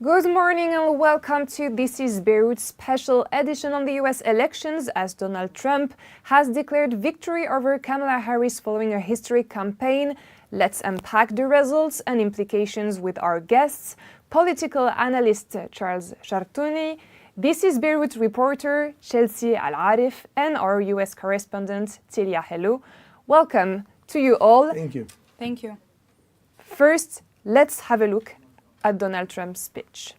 Good morning and welcome to This is Beirut's special edition on the US elections as Donald Trump has declared victory over Kamala Harris following a historic campaign. Let's unpack the results and implications with our guests, political analyst Charles Chartouni, This is Beirut reporter Chelsea Al Arif, and our US correspondent Tylia Helou. Welcome to you all. Thank you. Thank you. First, let's have a look at Donald Trump's speech.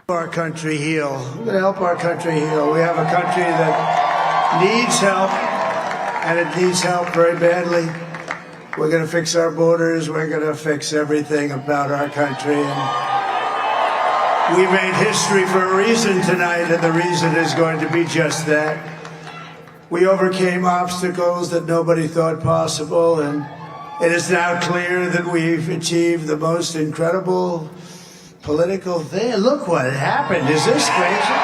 Our country heal. We're going to help our country heal. We have a country that needs help, and it needs help very badly. We're going to fix our borders. We're going to fix everything about our country. And we made history for a reason tonight, and the reason is going to be just that. We overcame obstacles that nobody thought possible, and it is now clear that we've achieved the most incredible political thing. Look what happened. Is this crazy?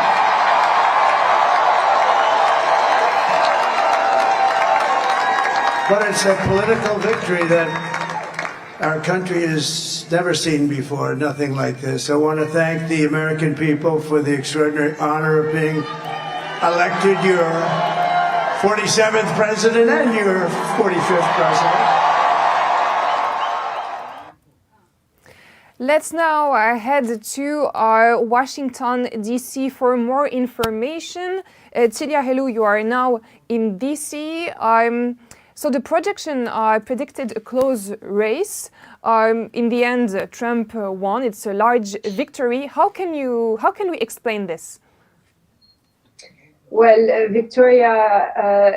But it's a political victory that our country has never seen before, nothing like this. I want to thank the American people for the extraordinary honor of being elected your 47th president and your 45th president. Let's now head to Washington, D.C. for more information. Tylia Helou, you are now in D.C. So the projection predicted a close race. In the end, Trump won. It's a large victory. How can we explain this? Well, Victoria,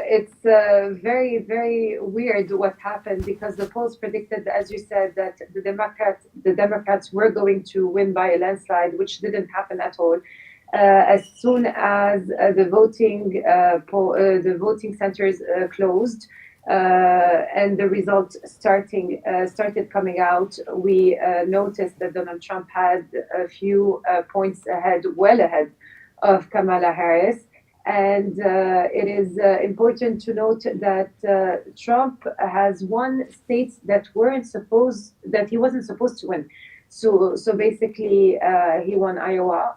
it's very, very weird what happened because the polls predicted, as you said, that the Democrats were going to win by a landslide, which didn't happen at all. As soon as the voting centers closed and the results started coming out, we noticed that Donald Trump had a few points ahead, well ahead of Kamala Harris. And it is important to note that Trump has won states that he wasn't supposed to win. So basically, he won Iowa,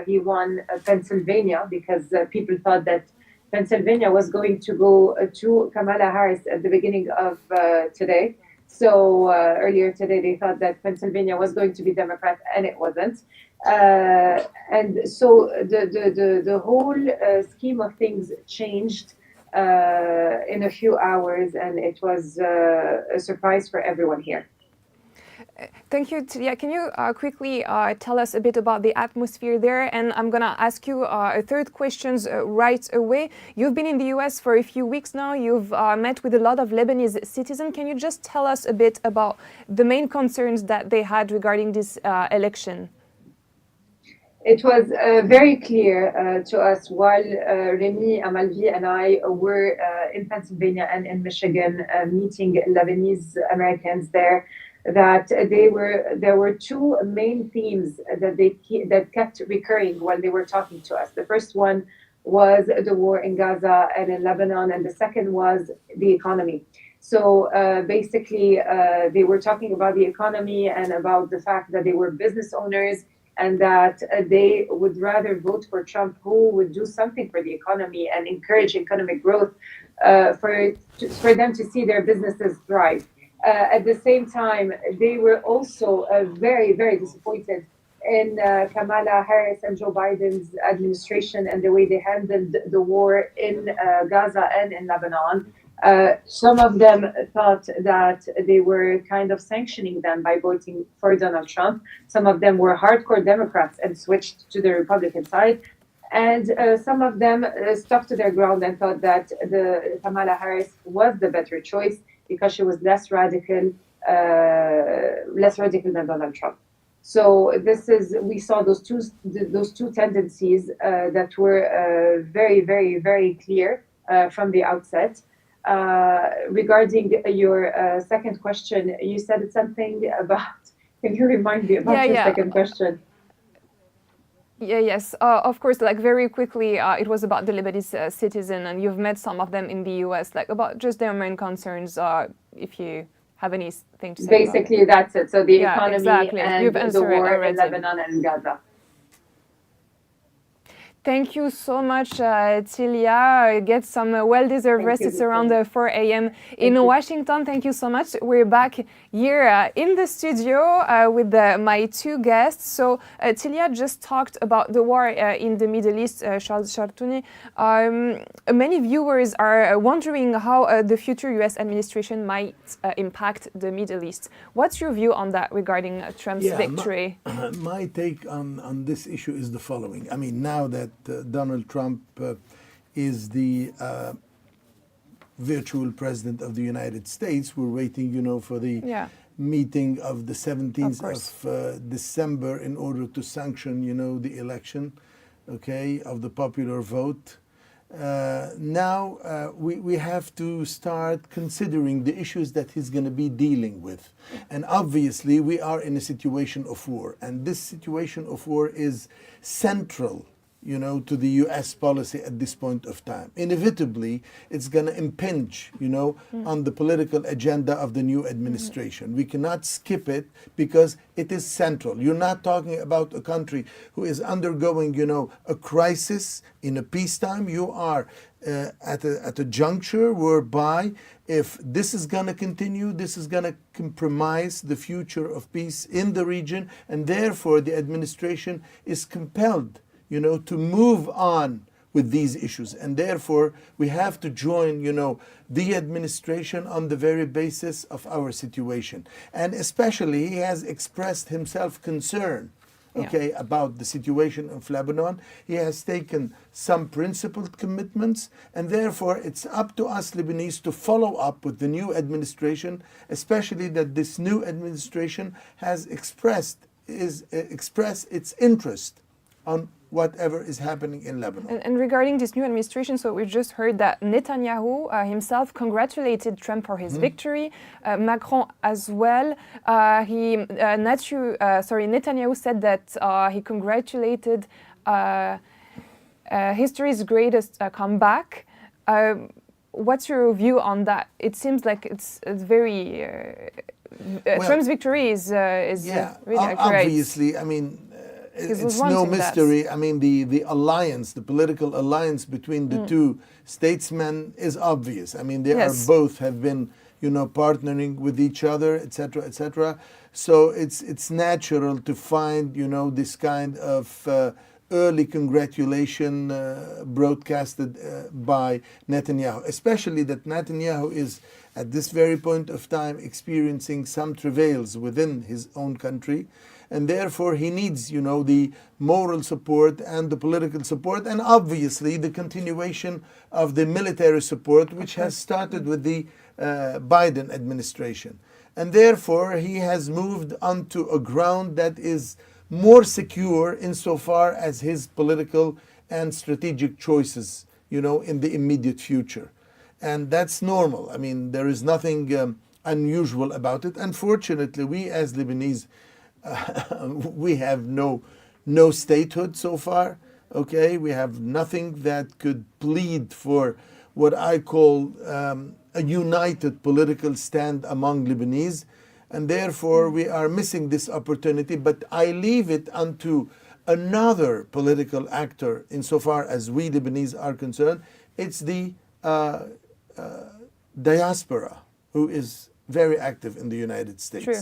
he won Pennsylvania because people thought that Pennsylvania was going to go to Kamala Harris at the beginning of today. So earlier today, they thought that Pennsylvania was going to be Democrat, and it wasn't. And so the whole scheme of things changed in a few hours, and it was a surprise for everyone here. Thank you, Tylia. Can you quickly tell us a bit about the atmosphere there? And I'm going to ask you a third question right away. You've been in the US for a few weeks now. You've met with a lot of Lebanese citizens. Can you just tell us a bit about the main concerns that they had regarding this election? It was very clear to us while Rémi, Amalvy, and I were in Pennsylvania and in Michigan meeting Lebanese Americans there, that there were two main themes that kept recurring while they were talking to us. The first one was the war in Gaza and in Lebanon, and the second was the economy. So basically, they were talking about the economy and about the fact that they were business owners and that they would rather vote for Trump, who would do something for the economy and encourage economic growth for them to see their businesses thrive. At the same time, they were also very, very disappointed in Kamala Harris and Joe Biden's administration and the way they handled the war in Gaza and in Lebanon. Some of them thought that they were kind of sanctioning them by voting for Donald Trump. Some of them were hardcore Democrats and switched to the Republican side. And some of them stuck to their ground and thought that Kamala Harris was the better choice because she was less radical than Donald Trump. So we saw those two tendencies that were very, very, very clear from the outset. Regarding your second question, you said something about. Can you remind me about your second question? Yes, of course, like very quickly, it was about the Lebanese citizen, and you've met some of them in the US, like about just their main concerns, if you have anything to say Basically, about it. that's it. So the Yeah, economy exactly. and You've the answered it war in already. Lebanon and Gaza. Thank you so much, Tylia. Get some well-deserved rest. It's around 4 a.m. in Washington. Thank you so much. We're back here in the studio with my two guests. So Tylia just talked about the war in the Middle East, Chartouni. Many viewers are wondering how the future U.S. administration might impact the Middle East. What's your view on that regarding Trump's victory? My take on this issue is the following. I mean, now that Donald Trump is the virtual president of the United States, we're waiting, for the meeting of the 17th of December in order to sanction, the election, of the popular vote. Now we have to start considering the issues that he's going to be dealing with. And obviously we are in a situation of war. And this situation of war is central, to the U.S. policy at this point of time. Inevitably, it's going to impinge, on the political agenda of the new administration. We cannot skip it because it is central. You're not talking about a country who is undergoing, a crisis in a peacetime. You are at a juncture whereby if this is going to continue, this is going to compromise the future of peace in the region, and therefore the administration is compelled to move on with these issues. And therefore, we have to join, the administration on the very basis of our situation. And especially, he has expressed himself concern, about the situation of Lebanon. He has taken some principled commitments, and therefore, it's up to us Lebanese to follow up with the new administration, especially that this new administration has expressed its interest on whatever is happening in Lebanon. And regarding this new administration, so we just heard that Netanyahu himself congratulated Trump for his victory. Macron as well. Netanyahu said that he congratulated history's greatest comeback. What's your view on that? It seems like it's very Trump's victory is really accurate. Obviously, I mean. It's no mystery. I mean, the alliance, the political alliance between the two statesmen is obvious. I mean, they are both have been, partnering with each other, etc., etc. So it's natural to find, this kind of early congratulation broadcasted by Netanyahu, especially that Netanyahu is at this very point of time experiencing some travails within his own country. And therefore, he needs, the moral support and the political support, and obviously the continuation of the military support, which has started with the Biden administration. And therefore, he has moved onto a ground that is more secure insofar as his political and strategic choices, in the immediate future. And that's normal. I mean, there is nothing unusual about it. Unfortunately, we as Lebanese, we have no statehood so far. We have nothing that could plead for what I call a united political stand among Lebanese, and therefore we are missing this opportunity. But I leave it unto another political actor insofar as we Lebanese are concerned. It's the diaspora, who is very active in the United States. True.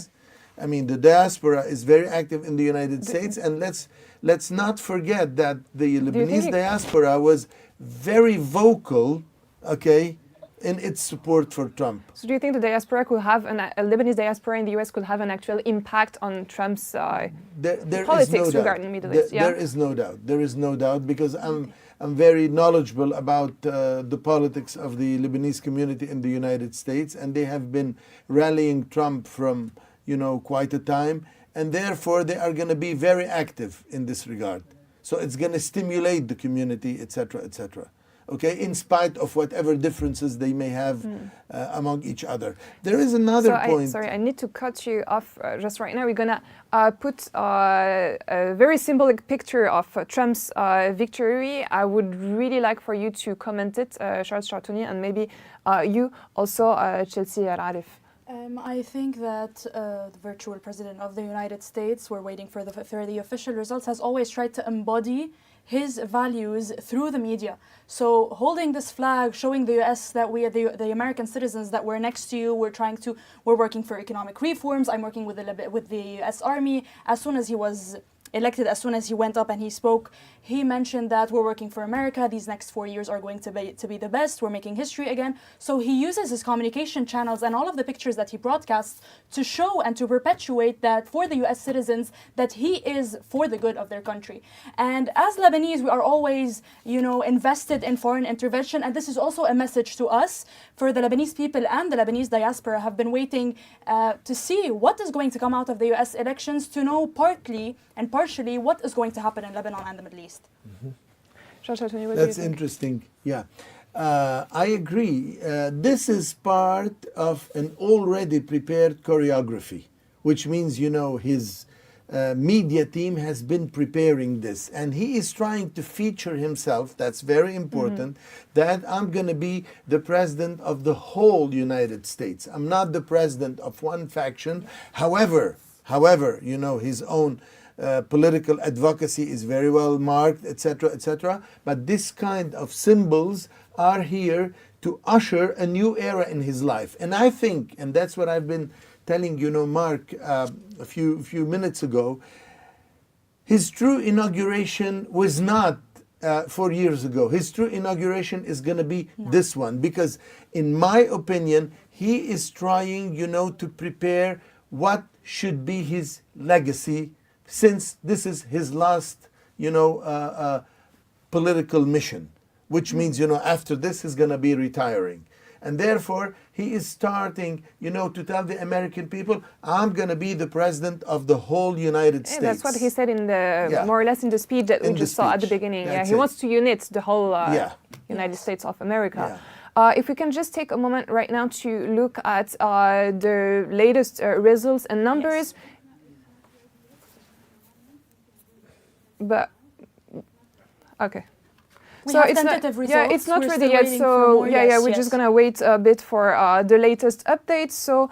I mean, the diaspora is very active in the United States, and let's not forget that the Lebanese diaspora was very vocal, in its support for Trump. So do you think the diaspora could have, a Lebanese diaspora in the US could have an actual impact on Trump's politics regarding Middle East? There is no doubt. There is no doubt, because I'm very knowledgeable about the politics of the Lebanese community in the United States, and they have been rallying Trump from quite a time, and therefore they are going to be very active in this regard. So it's going to stimulate the community, etc., etc. In spite of whatever differences they may have among each other. There is another point. I need to cut you off just right now. We're going to put a very symbolic picture of Trump's victory. I would really like for you to comment it, Charles Chartouni, and maybe you also, Chelsea Al Arif. I think that the virtual president of the United States, we're waiting for the official results, has always tried to embody his values through the media. So holding this flag, showing the US that we are the American citizens, that we're next to you, we're working for economic reforms, I'm working with the US Army. As soon as he was elected, as soon as he went up and he spoke, he mentioned that we're working for America. These next 4 years are going to be the best. We're making history again. So he uses his communication channels and all of the pictures that he broadcasts to show and to perpetuate that for the US citizens that he is for the good of their country. And as Lebanese, we are always, invested in foreign intervention. And this is also a message to us. For the Lebanese people and the Lebanese diaspora have been waiting to see what is going to come out of the US elections, to know partly and partially what is going to happen in Lebanon and the Middle East. Mm-hmm. That's interesting. Yeah, I agree. This is part of an already prepared choreography, which means, his media team has been preparing this, and he is trying to feature himself. That's very important. That I'm going to be the president of the whole United States. I'm not the president of one faction. However, his own political advocacy is very well marked, etc., etc. But this kind of symbols are here to usher a new era in his life. And I think, and that's what I've been telling Mark a few minutes ago, his true inauguration was not 4 years ago. His true inauguration is going to be this one, because in my opinion, he is trying, to prepare what should be his legacy, since this is his last, political mission, which means, after this he's going to be retiring. And therefore, he is starting, to tell the American people, I'm going to be the president of the whole United States. That's what he said in more or less in the speech that we just saw at the beginning. He wants to unite the whole United States of America. If we can just take a moment right now to look at the latest results and numbers. Yes. But okay. So it's not, it's not ready yet. So we're just gonna wait a bit for the latest updates. So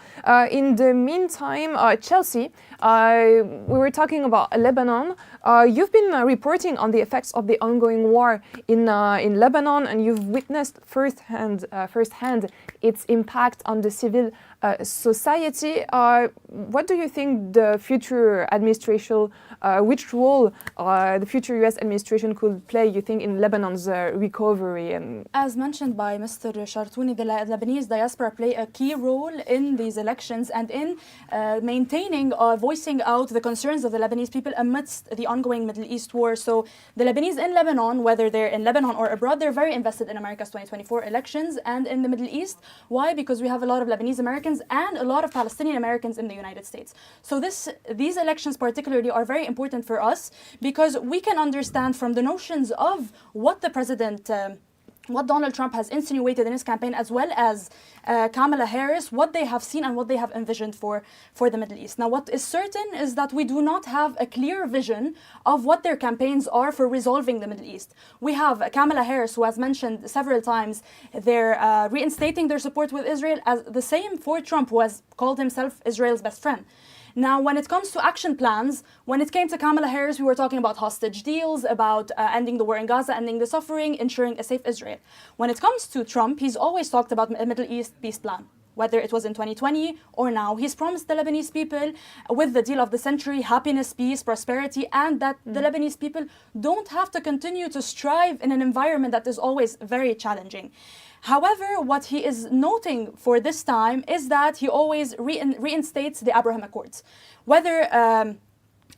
in the meantime, Chelsea, we were talking about Lebanon. You've been reporting on the effects of the ongoing war in Lebanon, and you've witnessed firsthand its impact on the civil society. What do you think the future administration, which role the future U.S. administration could play, you think, in Lebanon's recovery? And as mentioned by Mr. Chartouni, the Lebanese diaspora play a key role in these elections and in maintaining or voicing out the concerns of the Lebanese people amidst the ongoing Middle East war. So the Lebanese in Lebanon, whether they're in Lebanon or abroad, they're very invested in America's 2024 elections and in the Middle East. Why? Because we have a lot of Lebanese Americans and a lot of Palestinian Americans in the United States. So these elections particularly are very important for us because we can understand from the notions of what the president, what Donald Trump has insinuated in his campaign, as well as Kamala Harris, what they have seen and what they have envisioned for the Middle East. Now, what is certain is that we do not have a clear vision of what their campaigns are for resolving the Middle East. We have Kamala Harris, who has mentioned several times they're reinstating their support with Israel, as the same for Trump, who has called himself Israel's best friend. Now, when it comes to action plans, when it came to Kamala Harris, we were talking about hostage deals, about ending the war in Gaza, ending the suffering, ensuring a safe Israel. When it comes to Trump, he's always talked about a Middle East peace plan. Whether it was in 2020 or now, he's promised the Lebanese people with the deal of the century, happiness, peace, prosperity, and that the Lebanese people don't have to continue to strive in an environment that is always very challenging. However, what he is noting for this time is that he always reinstates the Abraham Accords. Whether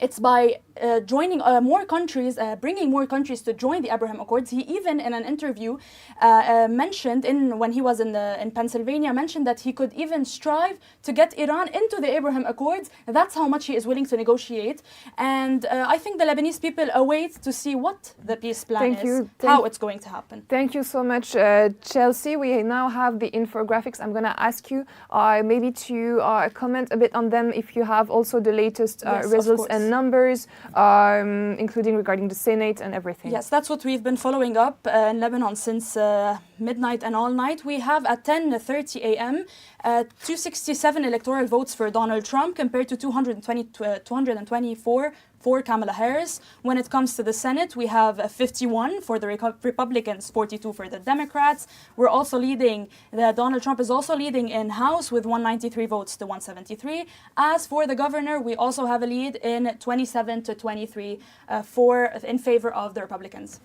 it's by joining more countries, bringing more countries to join the Abraham Accords. He even, in an interview, mentioned, when he was in Pennsylvania, mentioned that he could even strive to get Iran into the Abraham Accords. That's how much he is willing to negotiate. And I think the Lebanese people await to see what the peace plan is, how it's going to happen. Thank you so much, Chelsea. We now have the infographics. I'm going to ask you maybe to comment a bit on them if you have also the latest results and numbers. including regarding the Senate and everything. Yes, that's what we've been following up in Lebanon since midnight and all night. We have at 10:30 a.m. 267 electoral votes for Donald Trump compared to 224 for Kamala Harris. When it comes to the Senate, we have 51 for the Republicans, 42 for the Democrats. We're also leading, Donald Trump is also leading in House with 193 votes to 173. As for the governor, we also have a lead in 27 to 23 in favor of the Republicans.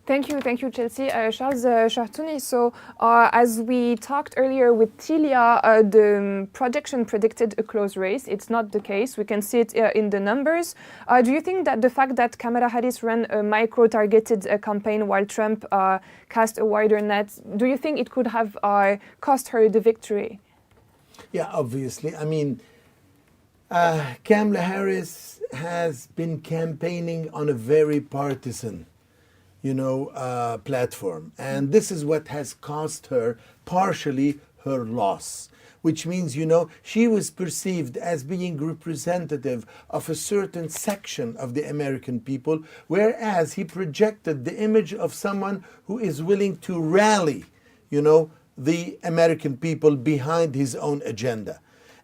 Thank you, Chelsea. Charles Chartouni, so as we talked earlier with Tylia, the projection predicted a close race. It's not the case. We can see it in the numbers. Do you think that the fact that Kamala Harris ran a micro-targeted campaign while Trump cast a wider net, do you think it could have cost her the victory? Yeah, obviously. I mean, Kamala Harris has been campaigning on a very partisan platform. And this is what has cost her partially her loss, which means, she was perceived as being representative of a certain section of the American people, whereas he projected the image of someone who is willing to rally, the American people behind his own agenda.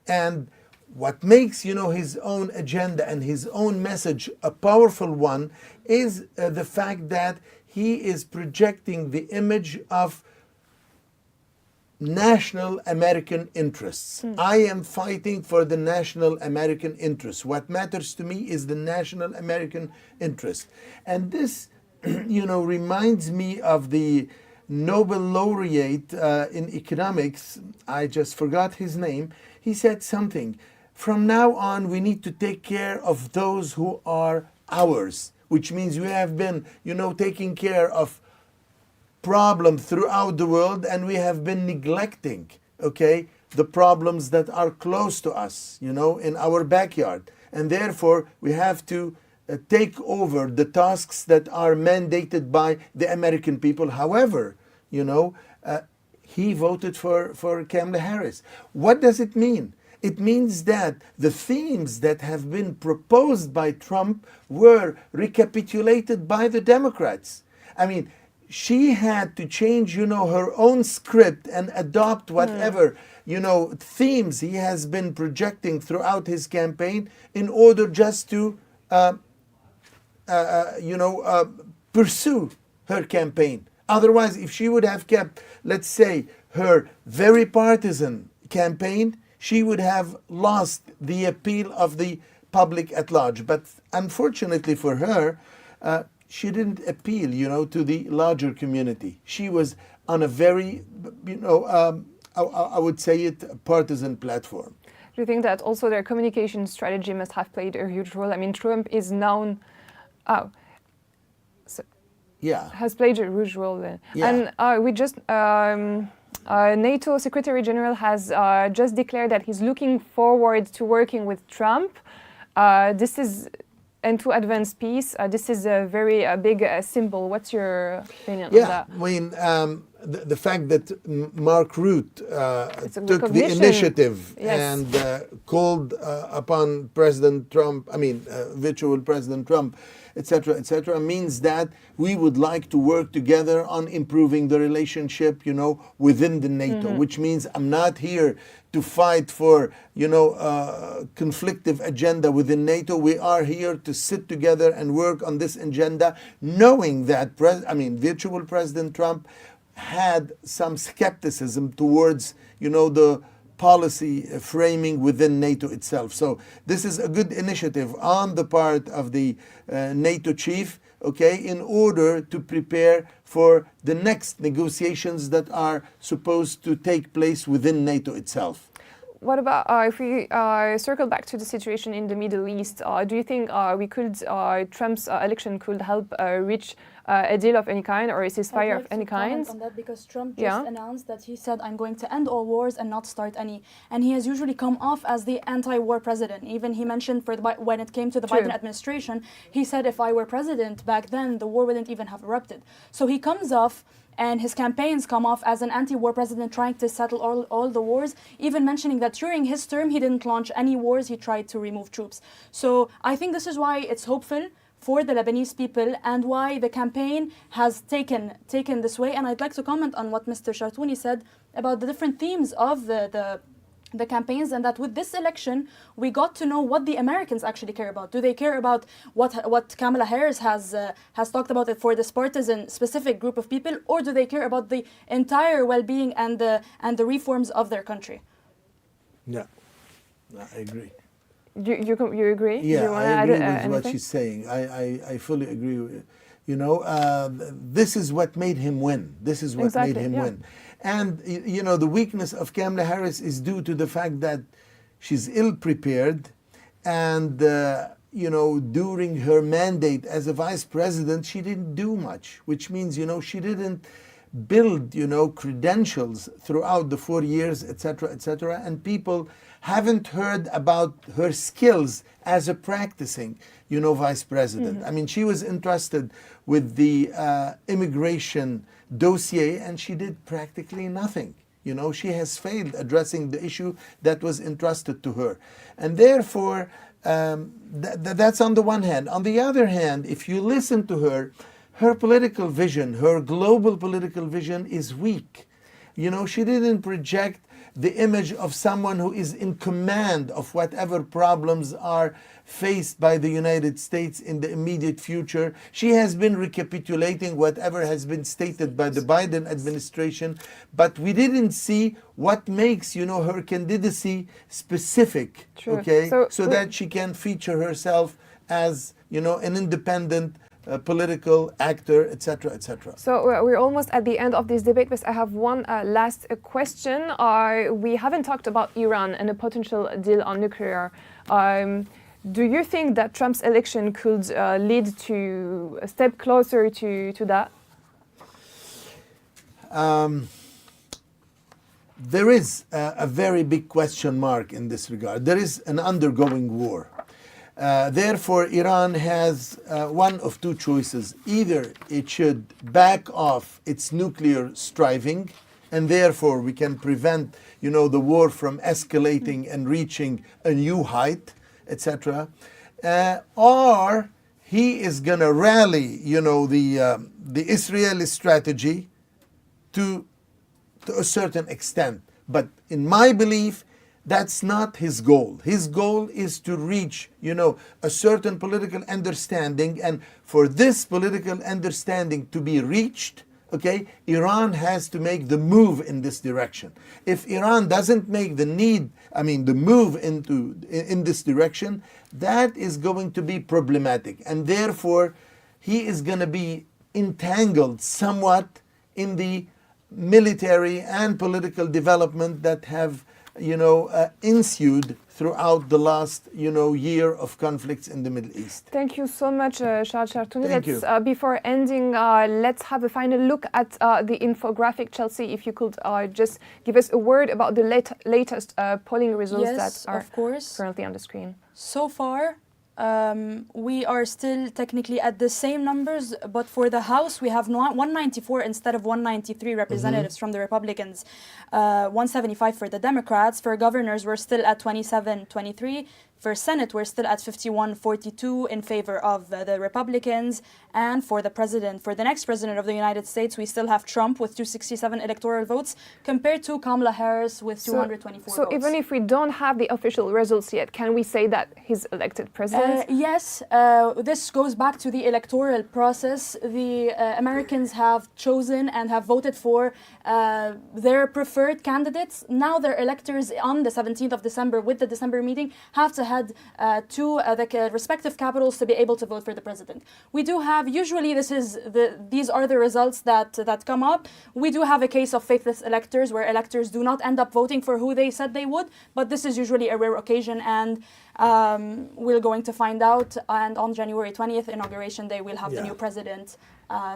And what makes, his own agenda and his own message a powerful one is the fact that he is projecting the image of national American interests. I am fighting for the national American interests. What matters to me is the national American interest. And this, reminds me of the Nobel laureate in economics. I just forgot his name. He said something. From now on, we need to take care of those who are ours, which means we have been, taking care of problems throughout the world, and we have been neglecting, the problems that are close to us, in our backyard. And therefore, we have to take over the tasks that are mandated by the American people. However, he voted for Kamala Harris. What does it mean? It means that the themes that have been proposed by Trump were recapitulated by the Democrats. I mean, she had to change, her own script and adopt whatever, themes he has been projecting throughout his campaign in order just to, pursue her campaign. Otherwise, if she would have kept, let's say, her very partisan campaign, she would have lost the appeal of the public at large. But unfortunately for her, she didn't appeal, to the larger community. She was on a very, I would say it, partisan platform. Do you think that also their communication strategy must have played a huge role? I mean, Trump is known... has played a huge role then. Yeah. And we just... NATO Secretary General has just declared that he's looking forward to working with Trump. And to advance peace. This is a very big symbol. What's your opinion on that? I mean, the fact that Mark Rutte took the initiative and called upon President Trump, virtual President Trump, etc., means that we would like to work together on improving the relationship, within the NATO, which means I'm not here to fight for, conflictive agenda within NATO. We are here to sit together and work on this agenda, knowing that, virtual President Trump had some skepticism towards, the policy framing within NATO itself. So this is a good initiative on the part of the NATO chief, in order to prepare for the next negotiations that are supposed to take place within NATO itself. What about if we circle back to the situation in the Middle East? Do you think Trump's election could help reach a deal of any kind or a ceasefire of any kind. On that, because Trump just announced that he said, I'm going to end all wars and not start any. And he has usually come off as the anti-war president. Even he mentioned when it came to the Biden administration, he said, if I were president back then, the war wouldn't even have erupted. So he comes off, and his campaigns come off as an anti-war president trying to settle all the wars, even mentioning that during his term he didn't launch any wars, he tried to remove troops. So I think this is why it's hopeful for the Lebanese people and why the campaign has taken this way. And I'd like to comment on what Mr. Chartouni said about the different themes of the campaigns, and that with this election we got to know what the Americans actually care about. Do they care about what Kamala Harris has talked about it for this partisan specific group of people, or do they care about the entire well-being and the reforms of their country? Yeah, I agree. You agree? Yeah, I agree with what she's saying. I fully agree with it. You know, this is what made him win. This is what made him win. And, you know, the weakness of Kamala Harris is due to the fact that she's ill-prepared and, you know, during her mandate as a vice president, she didn't do much, which means, you know, she didn't build, you know, credentials throughout the 4 years, etc., and people haven't heard about her skills as a practicing, you know, vice president. I mean, she was entrusted with the immigration dossier and she did practically nothing. You know, she has failed addressing the issue that was entrusted to her. And therefore, that's on the one hand. On the other hand, if you listen to her, her political vision, her global political vision is weak. You know, she didn't project the image of someone who is in command of whatever problems are faced by the United States in the immediate future. She has been recapitulating whatever has been stated by the Biden administration, but we didn't see what makes, you know, her candidacy specific, okay, so that she can feature herself as, you know, an independent political actor, etc., etc. So we're almost at the end of this debate, but I have one last question. We haven't talked about Iran and a potential deal on nuclear. Do you think that Trump's election could lead to a step closer to that? There is a very big question mark in this regard. There is an undergoing war. Therefore, Iran has one of two choices. Either it should back off its nuclear striving, and therefore we can prevent, you know, the war from escalating and reaching a new height, etc. Or he is going to rally, you know, the Israeli strategy to a certain extent. But in my belief, that's not his goal. His goal is to reach, you know, a certain political understanding, and for this political understanding to be reached, okay, Iran has to make the move in this direction. If Iran doesn't make the move in this direction, that is going to be problematic, and therefore he is going to be entangled somewhat in the military and political development that have, you know, ensued throughout the last, you know, year of conflicts in the Middle East. Thank you so much, Chartouni. Thank you. Before ending, let's have a final look at the infographic. Chelsea, if you could just give us a word about the latest polling results that are currently on the screen. So far, we are still technically at the same numbers, but for the House we have 194 instead of 193 representatives from the Republicans, 175 for the Democrats. For governors, we're still at 27-23. For Senate, we're still at 51-42 in favor of the Republicans. And for the president, for the next president of the United States, we still have Trump with 267 electoral votes compared to Kamala Harris with 224 votes. So even if we don't have the official results yet, can we say that he's elected president? Yes, this goes back to the electoral process. The Americans have chosen and have voted for their preferred candidates. Now their electors on the 17th of December with the December meeting have to head to the respective capitals to be able to vote for the president. We do have, usually these are the results that come up. We do have a case of faithless electors where electors do not end up voting for who they said they would, but this is usually a rare occasion, and We're going to find out, and on January 20th, Inauguration Day, we'll have the new president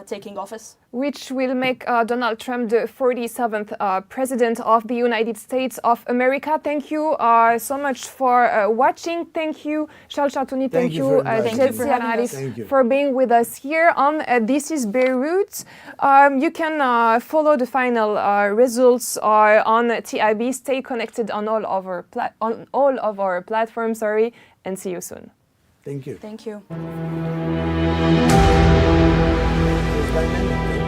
taking office. Which will make Donald Trump the 47th President of the United States of America. Thank you so much for watching. Thank you, Charles Chartouni. Thank you, Chelsea Al Arif, for being with us here on This is Beirut. You can follow the final results on TIB. Stay connected on all of our platforms. And see you soon. Thank you. Thank you.